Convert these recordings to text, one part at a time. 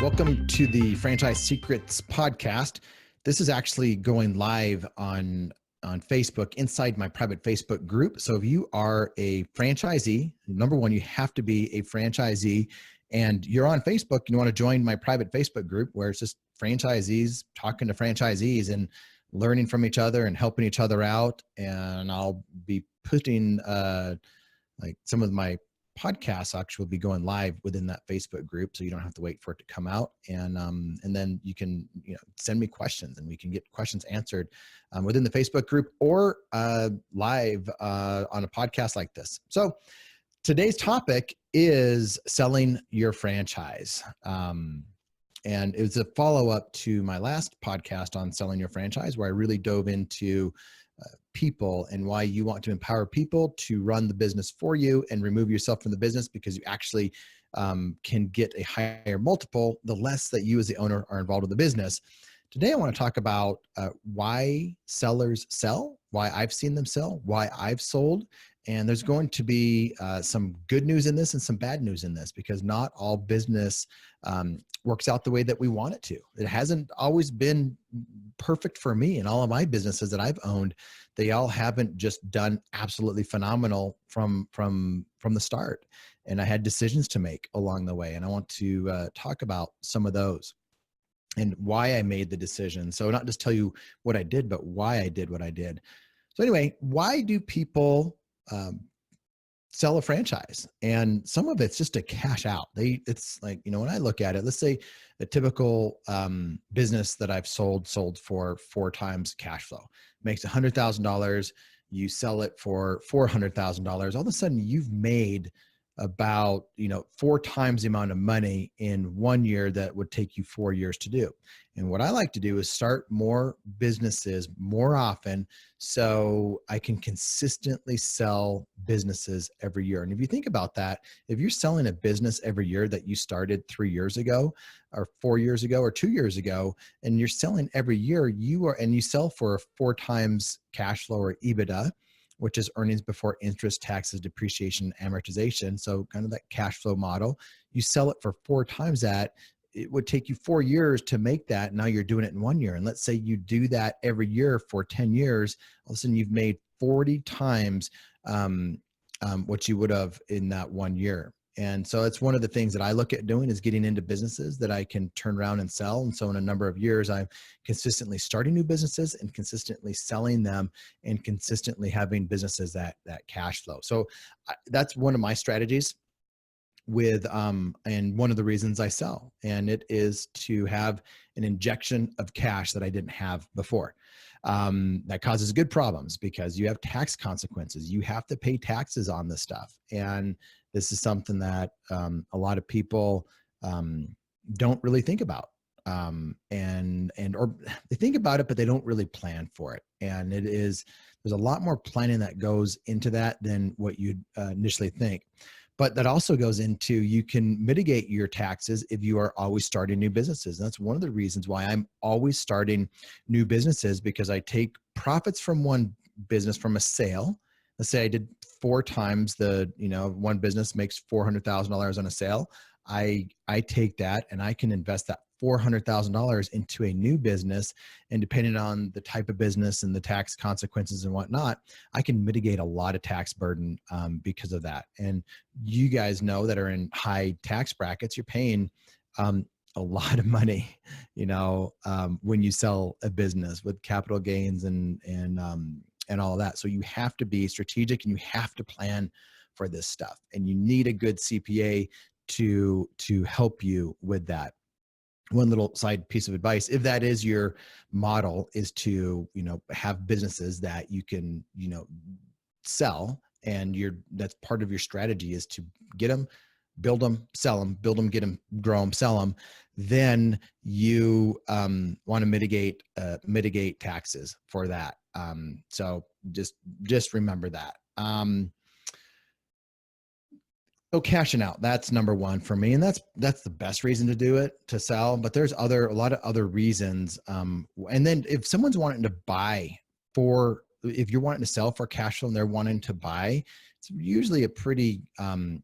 Welcome to the Franchise Secrets podcast. This is actually going live on Facebook inside my private Facebook group. So if you are a franchisee, number one, you have to be a franchisee and you're on Facebook and you want to join my private Facebook group where it's just franchisees talking to franchisees and learning from each other and helping each other out. And I'll be putting like some of my podcasts actually will be going live within that Facebook group. So you don't have to wait for it to come out. And then you can, send me questions and we can get questions answered within the Facebook group or live on a podcast like this. So today's topic is selling your franchise. And it was a follow-up to my last podcast on selling your franchise, where I really dove into people and why you want to empower people to run the business for you and remove yourself from the business, because you actually can get a higher multiple the less that you as the owner are involved in the business. Today, I want to talk about why sellers sell, why I've seen them sell, why I've sold. And there's going to be some good news in this and some bad news in this, because not all business works out the way that we want it to. It hasn't always been perfect for me, and all of my businesses that I've owned, they all haven't just done absolutely phenomenal from the start. And I had decisions to make along the way. And I want to talk about some of those and why I made the decision. So not just tell you what I did, but why I did what I did. So anyway, why do people sell a franchise? And some of it's just to cash out. It's like, when I look at it, let's say a typical business that I've sold for 4 times cash flow, makes $100,000. You sell it for $400,000. All of a sudden you've made about 4 times the amount of money in 1 year that would take you 4 years to do. And what I like to do is start more businesses more often so I can consistently sell businesses every year. And if you think about that, if you're selling a business every year that you started 3 years ago or 4 years ago or 2 years ago, and you're selling every year, and you sell for 4 times cash flow or EBITDA, which is earnings before interest, taxes, depreciation, amortization. So kind of that cash flow model, you sell it for 4 times that. It would take you 4 years to make that. Now you're doing it in 1 year. And let's say you do that every year for 10 years, all of a sudden you've made 40 times what you would have in that 1 year. And so it's one of the things that I look at doing, is getting into businesses that I can turn around and sell. And so in a number of years, I'm consistently starting new businesses and consistently selling them and consistently having businesses that cash flow. So that's one of my strategies with, and one of the reasons I sell, and it is to have an injection of cash that I didn't have before. That causes good problems because you have tax consequences. You have to pay taxes on this stuff. And this is something that a lot of people don't really think about. Or they think about it, but they don't really plan for it. And there's a lot more planning that goes into that than what you'd initially think. But that also goes into, you can mitigate your taxes if you are always starting new businesses. And that's one of the reasons why I'm always starting new businesses, because I take profits from one business from a sale. Let's say I did 4 times one business makes $400,000 on a sale. I take that and I can invest that $400,000 into a new business. And depending on the type of business and the tax consequences and whatnot, I can mitigate a lot of tax burden because of that. And you guys know that are in high tax brackets, you're paying a lot of money, when you sell a business with capital gains and all of that. So you have to be strategic and you have to plan for this stuff. And you need a good CPA to help you with that. One little side piece of advice, if that is your model, is to, have businesses that you can, sell, and that's part of your strategy, is to get them, build them, sell them, build them, get them, grow them, sell them. Then you want to mitigate taxes for that. So just remember that. So cashing out, that's number one for me. And that's the best reason to do it, to sell. But there's a lot of other reasons. And then if someone's wanting to buy for if you're wanting to sell for cash flow and they're wanting to buy, it's usually a pretty,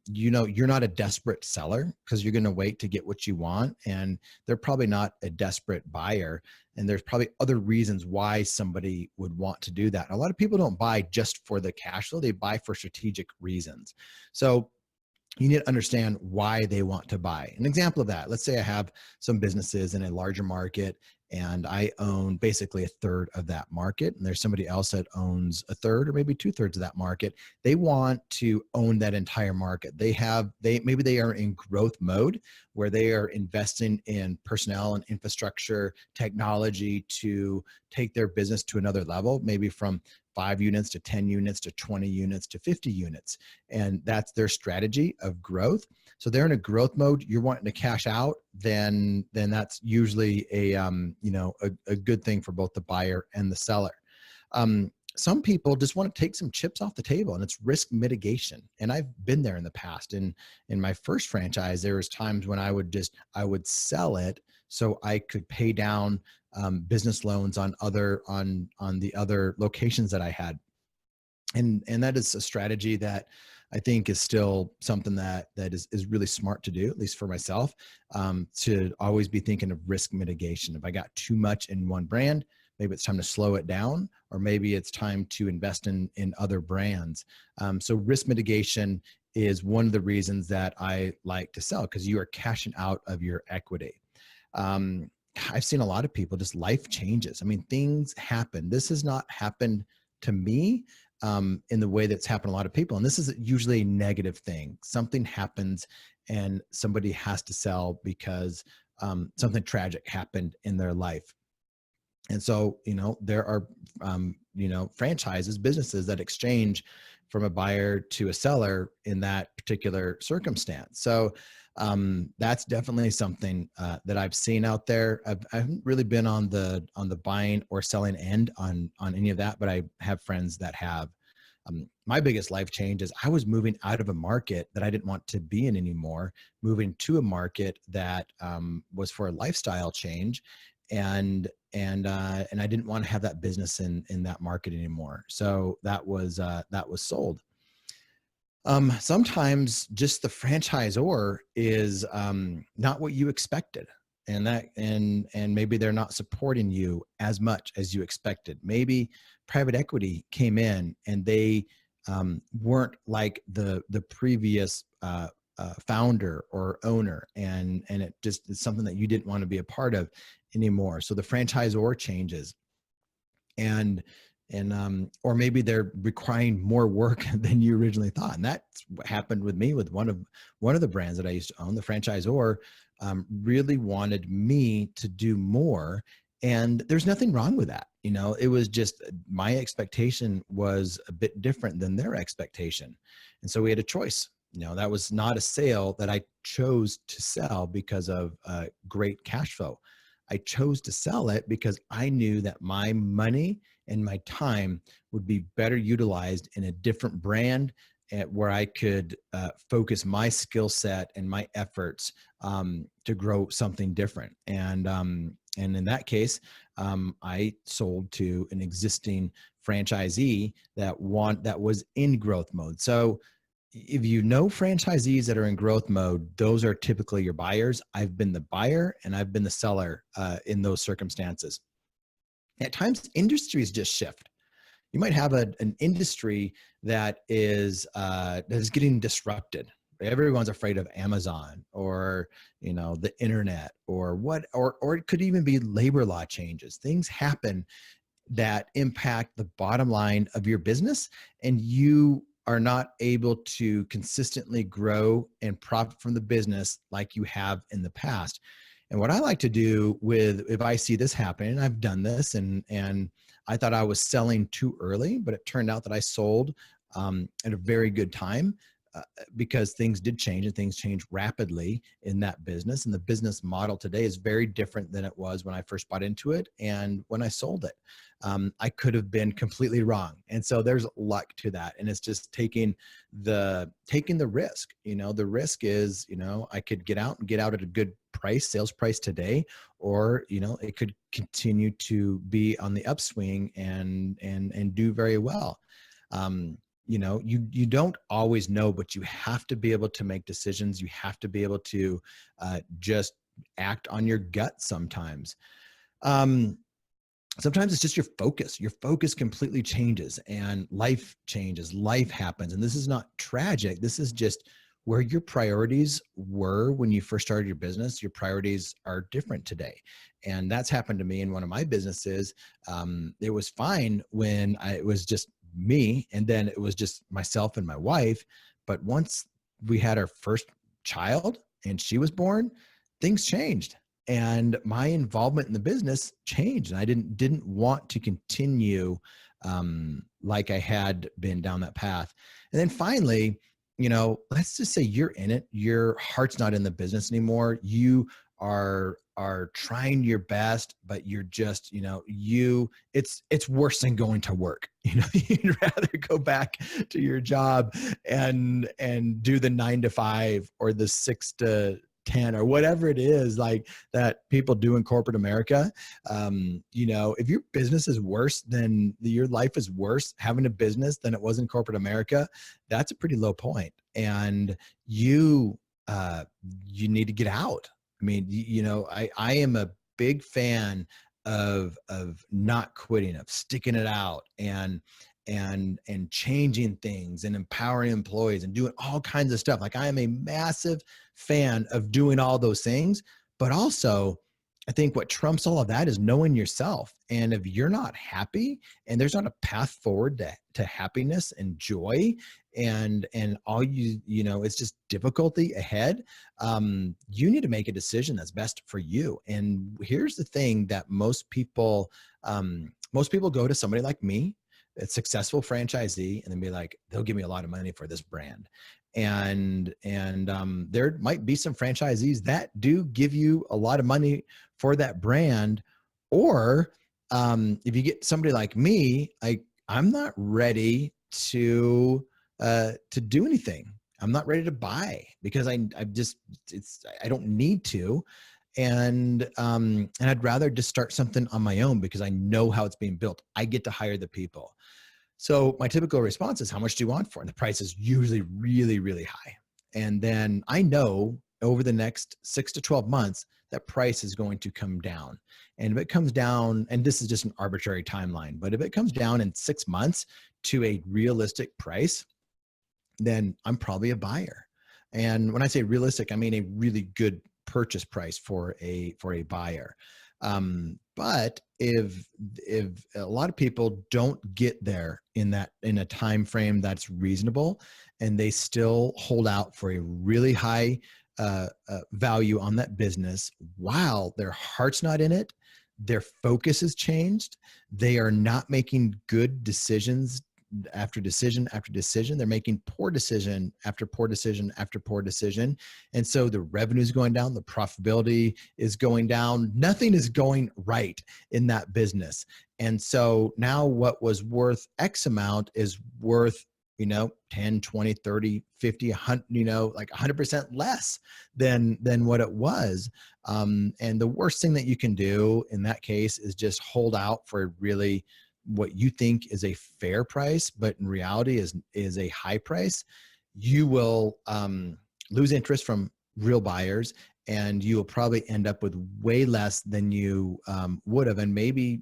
you're not a desperate seller because you're going to wait to get what you want. And they're probably not a desperate buyer. And there's probably other reasons why somebody would want to do that. And a lot of people don't buy just for the cash flow. They buy for strategic reasons. So you need to understand why they want to buy. An example of that, let's say I have some businesses in a larger market and I own basically a third of that market, and there's somebody else that owns a third or maybe 2/3 of that market. They want to own that entire market. Maybe they are in growth mode where they are investing in personnel and infrastructure technology to take their business to another level, maybe from 5 units to 10 units to 20 units to 50 units. And that's their strategy of growth. So they're in a growth mode. You're wanting to cash out, then that's usually a good thing for both the buyer and the seller. Some people just want to take some chips off the table, and it's risk mitigation. And I've been there in the past. In my first franchise, there was times when I would sell it so I could pay down business loans on the other locations that I had. And that is a strategy that I think is still something that is really smart to do, at least for myself, to always be thinking of risk mitigation. If I got too much in one brand, maybe it's time to slow it down, or maybe it's time to invest in other brands. So risk mitigation is one of the reasons that I like to sell, because you are cashing out of your equity. I've seen a lot of people, just life changes. I mean, things happen. This has not happened to me in the way that's happened to a lot of people. And this is usually a negative thing. Something happens and somebody has to sell because something tragic happened in their life. And so, there are, franchises, businesses that exchange from a buyer to a seller in that particular circumstance. So that's definitely something that I've seen out there. I haven't really been on the buying or selling end on any of that, but I have friends that have. My biggest life change is I was moving out of a market that I didn't want to be in anymore, moving to a market that was for a lifestyle change, and I didn't want to have that business in that market anymore. So that was sold. Sometimes just the franchisor is not what you expected, and maybe they're not supporting you as much as you expected. Maybe private equity came in and they weren't like the previous founder or owner, and it just is something that you didn't want to be a part of anymore. So the franchisor changes, and or maybe they're requiring more work than you originally thought. And that's what happened with me with one of the brands that I used to own. The franchisor really wanted me to do more, and there's nothing wrong with that. It was just my expectation was a bit different than their expectation, and so we had a choice. That was not a sale that I chose to sell because of great cash flow. I chose to sell it because I knew that my money and my time would be better utilized in a different brand, where I could focus my skill set and my efforts to grow something different. And in that case, I sold to an existing franchisee that was in growth mode. So if you know franchisees that are in growth mode, those are typically your buyers. I've been the buyer and I've been the seller in those circumstances. At times, industries just shift. You might have an industry that is getting disrupted. Everyone's afraid of Amazon or the internet or it could even be labor law changes. Things happen that impact the bottom line of your business, and you are not able to consistently grow and profit from the business like you have in the past. And what I like to do if I see this happening, I've done this, and I thought I was selling too early, but it turned out that I sold at a very good time. because things did change and things changed rapidly in that business. And the business model today is very different than it was when I first bought into it and when I sold it. I could have been completely wrong. And so there's luck to that. And it's just taking the risk. The risk is, I could get out at a good price, sales price today, or, it could continue to be on the upswing and do very well. You don't always know, but you have to be able to make decisions. You have to be able to just act on your gut sometimes. Sometimes it's just your focus. Your focus completely changes and life changes. Life happens. And this is not tragic. This is just where your priorities were when you first started your business. Your priorities are different today. And that's happened to me in one of my businesses. It was fine when it was just me, and then it was just myself and my wife. But once we had our first child and she was born, things changed. And my involvement in the business changed, and I didn't want to continue like I had been down that path. And then finally, let's just say you're in it. Your heart's not in the business anymore. You are trying your best, but you're just, it's worse than going to work. You'd rather go back to your job and do the 9 to 5 or the 6 to 10 or whatever it is, like that people do in corporate America. If your business is worse than your life is worse having a business than it was in corporate America, that's a pretty low point. And you need to get out. I mean, I am a big fan of not quitting, of sticking it out and changing things and empowering employees and doing all kinds of stuff. Like, I am a massive fan of doing all those things, but also I think what trumps all of that is knowing yourself. And if you're not happy and there's not a path forward to happiness and joy, and all it's just difficulty ahead, you need to make a decision that's best for you. And here's the thing that most people go to somebody like me, a successful franchisee, and then be like, they'll give me a lot of money for this brand. And there might be some franchisees that do give you a lot of money for that brand. Or if you get somebody like me, I'm not ready to do anything. I'm not ready to buy because I don't need to. And I'd rather just start something on my own because I know how it's being built. I get to hire the people. So my typical response is, how much do you want for it? And the price is usually really, really high. And then I know over the next 6 to 12 months, that price is going to come down. And if it comes down, and this is just an arbitrary timeline, but if it comes down in 6 months to a realistic price, then I'm probably a buyer. And when I say realistic, I mean a really good purchase price for a buyer. But if a lot of people don't get there in a time frame that's reasonable, and they still hold out for a really high value on that business while their heart's not in it, their focus has changed, they are not making good decisions after decision after decision. They're making poor decision after poor decision after poor decision. And so the revenue is going down, the profitability is going down, nothing is going right in that business. And so now what was worth X amount is worth 10, 20, 30, 50, 100, like 100% less than what it was. And the worst thing that you can do in that case is just hold out for really what you think is a fair price, but in reality is a high price. You will lose interest from real buyers, and you will probably end up with way less than you would have, and maybe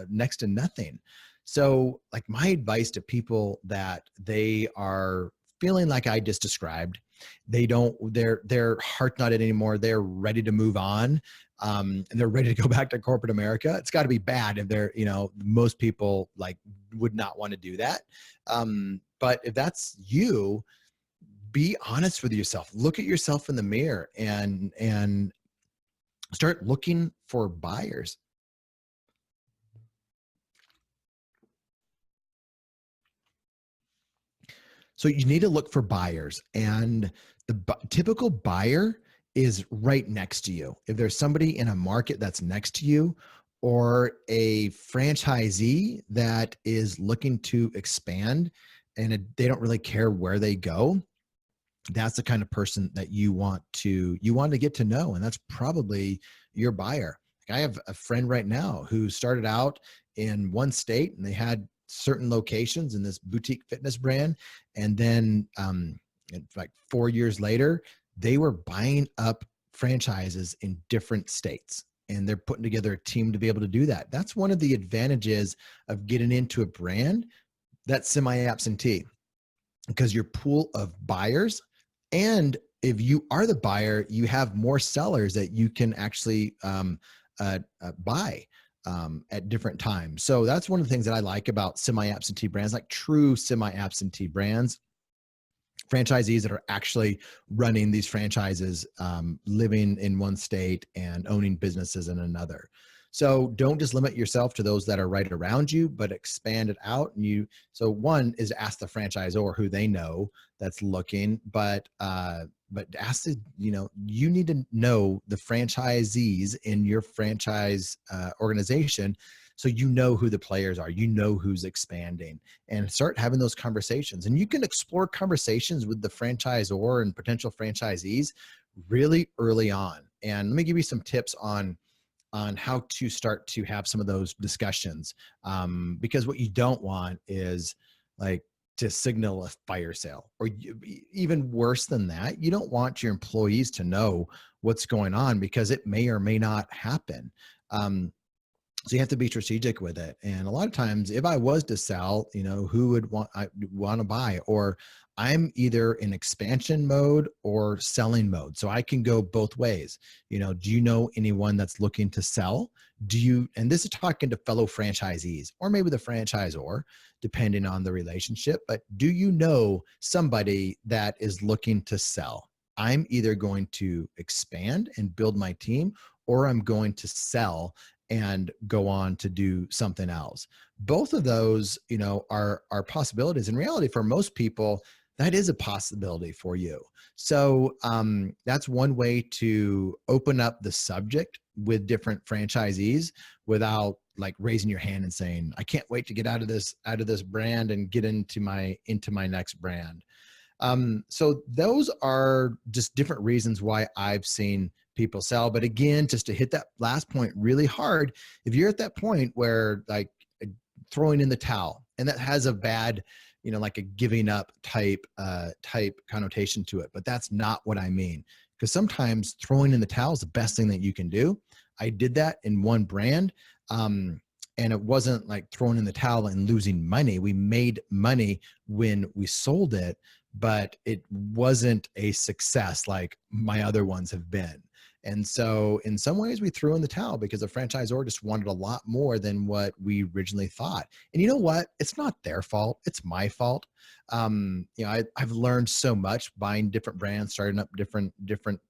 next to nothing. So, like, my advice to people that they are feeling like I just described, their heart's not in it anymore, they're ready to move on, and they're ready to go back to corporate America. It's got to be bad if they're, most people would not want to do that. But if that's you, be honest with yourself. Look at yourself in the mirror and start looking for buyers. So you need to look for buyers, and the typical buyer is right next to you. If there's somebody in a market that's next to you, or a franchisee that is looking to expand and they don't really care where they go, that's the kind of person that you want to get to know, and that's probably your buyer. Like, I have a friend right now who started out in one state, and they had certain locations in this boutique fitness brand, and then like 4 years later, they were buying up franchises in different states, and they're putting together a team to be able to do that. That's one of the advantages of getting into a brand that's semi-absentee, because your pool of buyers, and if you are the buyer, you have more sellers that you can actually buy at different times. So that's one of the things that I like about semi-absentee brands, like true semi-absentee brands, franchisees that are actually running these franchises, living in one state and owning businesses in another. So don't just limit yourself to those that are right around you, but expand it out. So one is ask the franchisor who they know that's looking, but ask you need to know the franchisees in your franchise organization, so you know who the players are, you know who's expanding, and start having those conversations. And you can explore conversations with the franchisor and potential franchisees really early on. And let me give you some tips on how to start to have some of those discussions, because what you don't want is like to signal a fire sale, or even worse than that, you don't want your employees to know what's going on, because it may or may not happen. So you have to be strategic with it. And a lot of times, if I was to sell, who would want to buy? Or I'm either in expansion mode or selling mode. So I can go both ways. Do you know anyone that's looking to sell? And this is talking to fellow franchisees or maybe the franchisor, depending on the relationship, but do you know somebody that is looking to sell? I'm either going to expand and build my team, or I'm going to sell and go on to do something else. Both of those, are possibilities. In reality, for most people, that is a possibility for you. So that's one way to open up the subject with different franchisees without like raising your hand and saying, I can't wait to get out of this brand and get into my next brand. So those are just different reasons why I've seen people sell. But again, just to hit that last point really hard, if you're at that point where like throwing in the towel, and that has a bad, like a giving up type connotation to it, but that's not what I mean. Because sometimes throwing in the towel is the best thing that you can do. I did that in one brand. And it wasn't like throwing in the towel and losing money. We made money when we sold it, but it wasn't a success like my other ones have been. And so in some ways we threw in the towel because the franchisor just wanted a lot more than what we originally thought. And you know what? It's not their fault. It's my fault. I've learned so much buying different brands, starting up different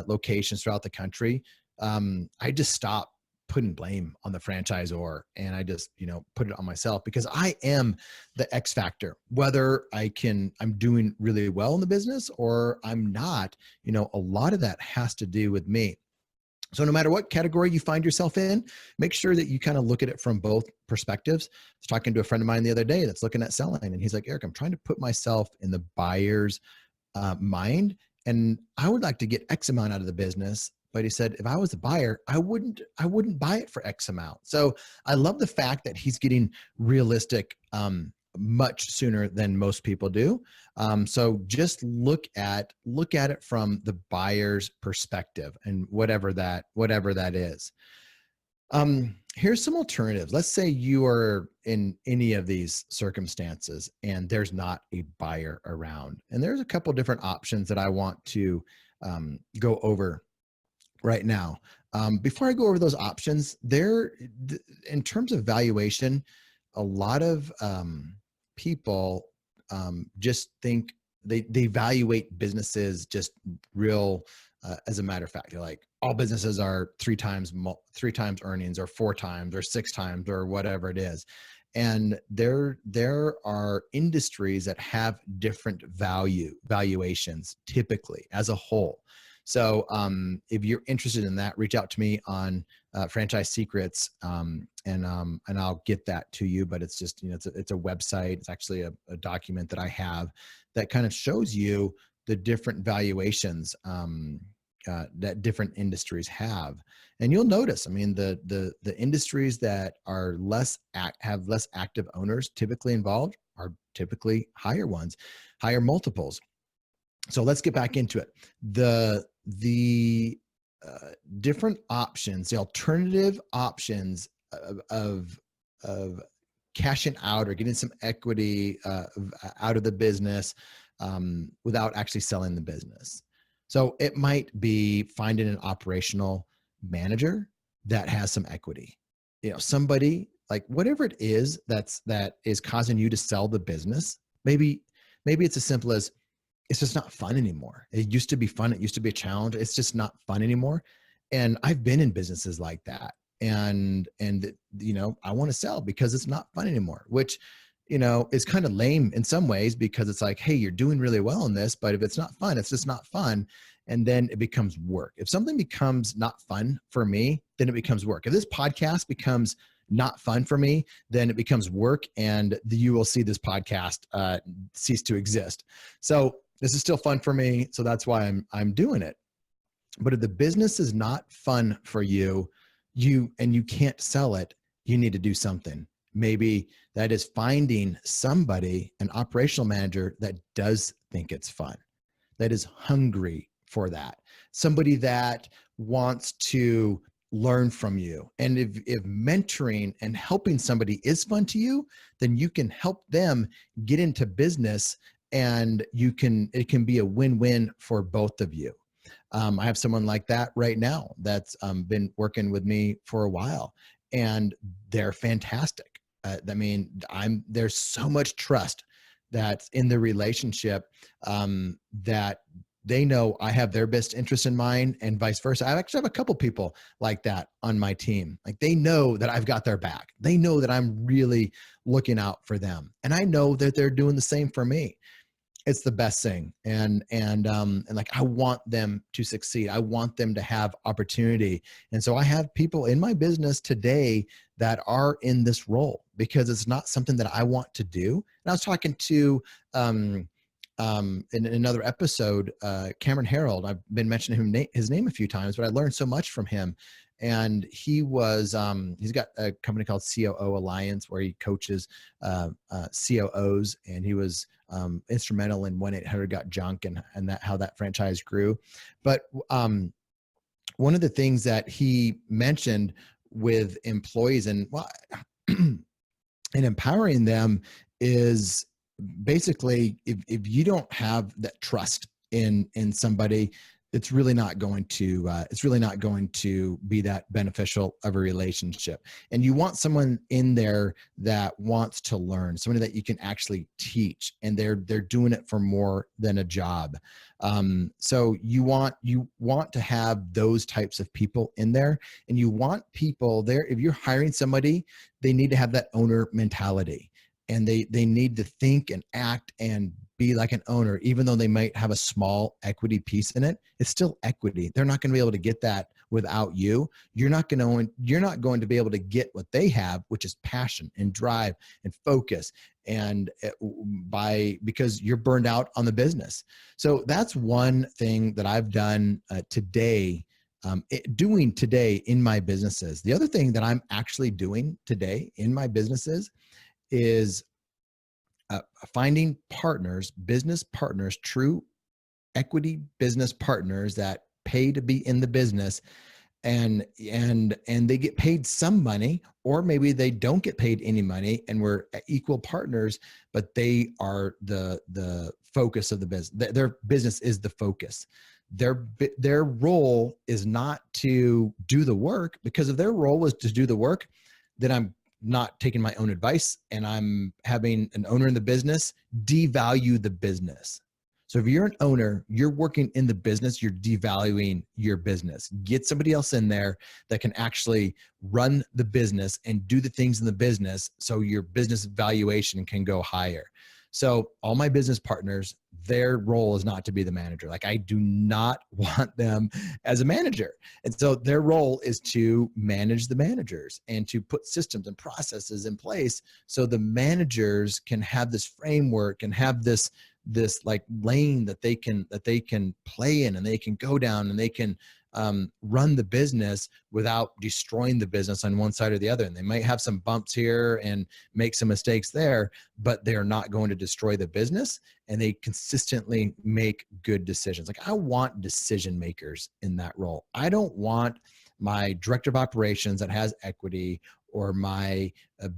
locations throughout the country. I just stopped putting blame on the franchisor, and I just, put it on myself, because I am the X factor, whether I'm doing really well in the business or I'm not. A lot of that has to do with me. So no matter what category you find yourself in, make sure that you kind of look at it from both perspectives. I was talking to a friend of mine the other day that's looking at selling, and he's like, Erik, I'm trying to put myself in the buyer's mind, and I would like to get X amount out of the business. But he said, if I was a buyer, I wouldn't buy it for X amount. So I love the fact that he's getting realistic much sooner than most people do. So just look at it from the buyer's perspective, and whatever that is. Here's some alternatives. Let's say you are in any of these circumstances and there's not a buyer around. And there's a couple different options that I want to go over right now. Before I go over those options, in terms of valuation, a lot of people just think they evaluate businesses just real as a matter of fact. They're like, all businesses are three times earnings, or 4 times, or 6 times, or whatever it is. And there are industries that have different valuations typically as a whole. So if you're interested in that, reach out to me on Franchise Secrets, and I'll get that to you. But it's just, it's a website. It's actually a document that I have that kind of shows you the different valuations that different industries have. And you'll notice, I mean, the industries that are have less active owners typically involved are typically higher ones, higher multiples. So let's get back into it. The different options, the alternative options of cashing out or getting some equity out of the business without actually selling the business. So it might be finding an operational manager that has some equity, somebody like whatever it is that is causing you to sell the business. Maybe it's as simple as it's just not fun anymore. It used to be fun. It used to be a challenge. It's just not fun anymore. And I've been in businesses like that. And I want to sell because it's not fun anymore, which, is kind of lame in some ways, because it's like, hey, you're doing really well in this, but if it's not fun, it's just not fun. And then it becomes work. If something becomes not fun for me, then it becomes work. If this podcast becomes not fun for me, then it becomes work, and you will see this podcast cease to exist. So this is still fun for me, so that's why I'm doing it. But if the business is not fun for you, and you can't sell it, you need to do something. Maybe that is finding somebody, an operational manager that does think it's fun, that is hungry for that, somebody that wants to learn from you. And if mentoring and helping somebody is fun to you, then you can help them get into business, and it can be a win-win for both of you. I have someone like that right now that's been working with me for a while, and they're fantastic. I mean, there's so much trust that's in the relationship, that they know I have their best interest in mind, and vice versa. I actually have a couple people like that on my team. Like, they know that I've got their back. They know that I'm really looking out for them, and I know that they're doing the same for me. It's the best thing. And like, I want them to succeed. I want them to have opportunity. And so I have people in my business today that are in this role because it's not something that I want to do. And I was talking to, in another episode, Cameron Harold. I've been mentioning his name a few times, but I learned so much from him. And he was, he's got a company called COO Alliance, where he coaches COOs, and he was instrumental in 1-800-GOT-JUNK and how that franchise grew. But one of the things that he mentioned with employees and empowering them is basically, if you don't have that trust in somebody, it's really not going to be that beneficial of a relationship. And you want someone in there that wants to learn, somebody that you can actually teach, and they're doing it for more than a job. So you want to have those types of people in there, and you want people there. If you're hiring somebody, they need to have that owner mentality, and they need to think and act and be like an owner. Even though they might have a small equity piece in it, it's still equity. They're not going to be able to get that without you. You're not going to be able to get what they have, which is passion and drive and focus, and because you're burned out on the business. So that's one thing that I've done doing today in my businesses. The other thing that I'm actually doing today in my businesses is finding partners, business partners, true equity business partners that pay to be in the business, and they get paid some money, or maybe they don't get paid any money, and we're equal partners, but they are the focus of the business. Their business is the focus. Their role is not to do the work, because if their role was to do the work, then I'm not taking my own advice, and I'm having an owner in the business devalue the business. So if you're an owner, you're working in the business, you're devaluing your business. Get somebody else in there that can actually run the business and do the things in the business so your business valuation can go higher. So all my business partners, their role is not to be the manager. Like, I do not want them as a manager. And so their role is to manage the managers and to put systems and processes in place so the managers can have this framework and have this like lane that they can play in, and they can go down and they can run the business without destroying the business on one side or the other. And they might have some bumps here and make some mistakes there, but they're not going to destroy the business, and they consistently make good decisions. Like, I want decision makers in that role. I don't want my director of operations that has equity or my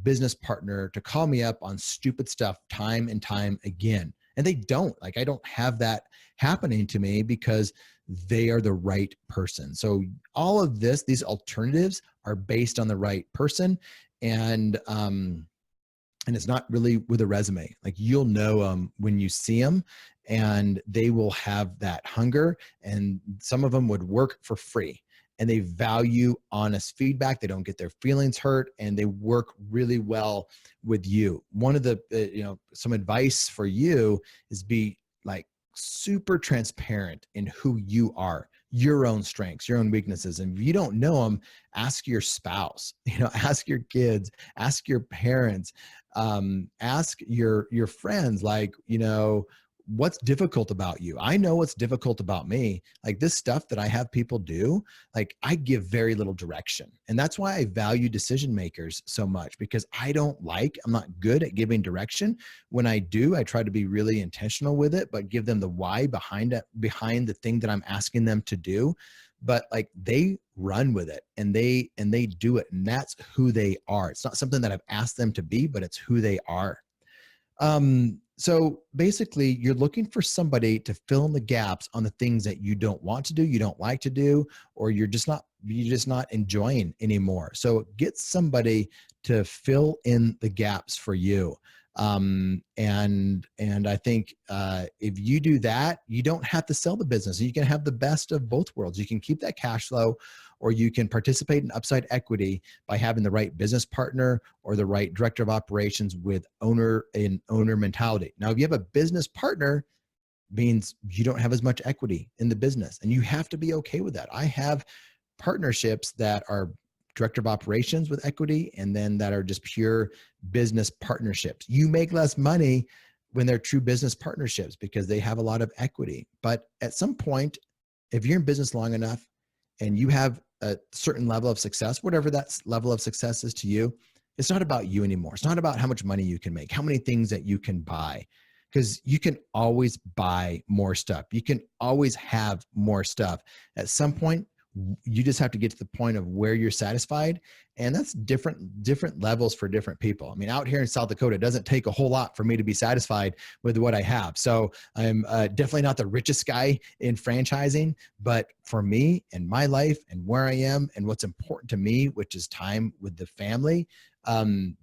business partner to call me up on stupid stuff time and time again. And they don't. Like, I don't have that happening to me because they are the right person. So all of these alternatives are based on the right person. And it's not really with a resume. Like, you'll know them when you see them, and they will have that hunger. And some of them would work for free, and they value honest feedback. They don't get their feelings hurt, and they work really well with you. One of the, some advice for you is be like super transparent in who you are, your own strengths, your own weaknesses. And if you don't know them, ask your spouse, ask your kids, ask your parents, ask your friends, like, what's difficult about you? I know what's difficult about me. Like, this stuff that I have people do, like, I give very little direction. And that's why I value decision makers so much, because I'm not good at giving direction. When I do, I try to be really intentional with it, but give them the why behind the thing that I'm asking them to do. But like, they run with it, and they do it. And that's who they are. It's not something that I've asked them to be, but it's who they are. So basically, you're looking for somebody to fill in the gaps on the things that you don't want to do, you don't like to do, or you're just not enjoying anymore. So get somebody to fill in the gaps for you. And I think if you do that, you don't have to sell the business. You can have the best of both worlds. You can keep that cash flow, or you can participate in upside equity by having the right business partner or the right director of operations with owner mentality. Now, if you have a business partner, means you don't have as much equity in the business, and you have to be okay with that. I have partnerships that are director of operations with equity, and then that are just pure business partnerships. You make less money when they're true business partnerships because they have a lot of equity. But at some point, if you're in business long enough and you have a certain level of success, whatever that level of success is to you, it's not about you anymore. It's not about how much money you can make, how many things that you can buy, because you can always buy more stuff. You can always have more stuff. At some point, you just have to get to the point of where you're satisfied. And that's different levels for different people. I mean, out here in South Dakota, it doesn't take a whole lot for me to be satisfied with what I have. So I'm definitely not the richest guy in franchising, but for me and my life and where I am and what's important to me, which is time with the family,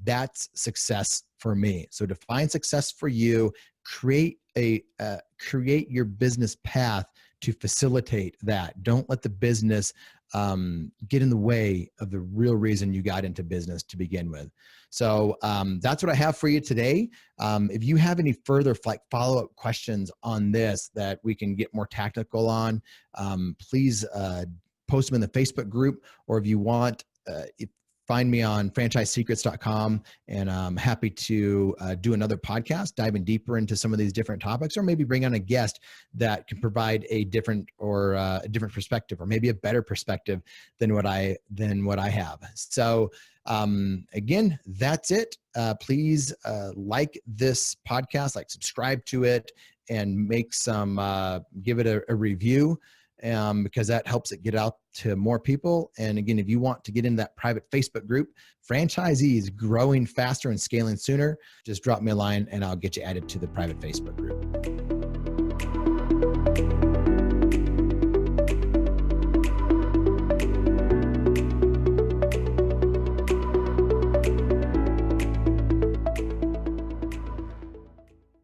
that's success for me. So define success for you, create your business path to facilitate that. Don't let the business get in the way of the real reason you got into business to begin with. So that's what I have for you today. If you have any further follow-up questions on this that we can get more tactical on, please post them in the Facebook group, or if you want, find me on franchisesecrets.com, and I'm happy to do another podcast, diving deeper into some of these different topics, or maybe bring on a guest that can provide a different perspective, or maybe a better perspective than what I have. So again, that's it. Please like this podcast, subscribe to it, and give it a review. Because that helps it get out to more people. And again, if you want to get into that private Facebook group, Franchisees Growing Faster and Scaling Sooner, just drop me a line and I'll get you added to the private Facebook group.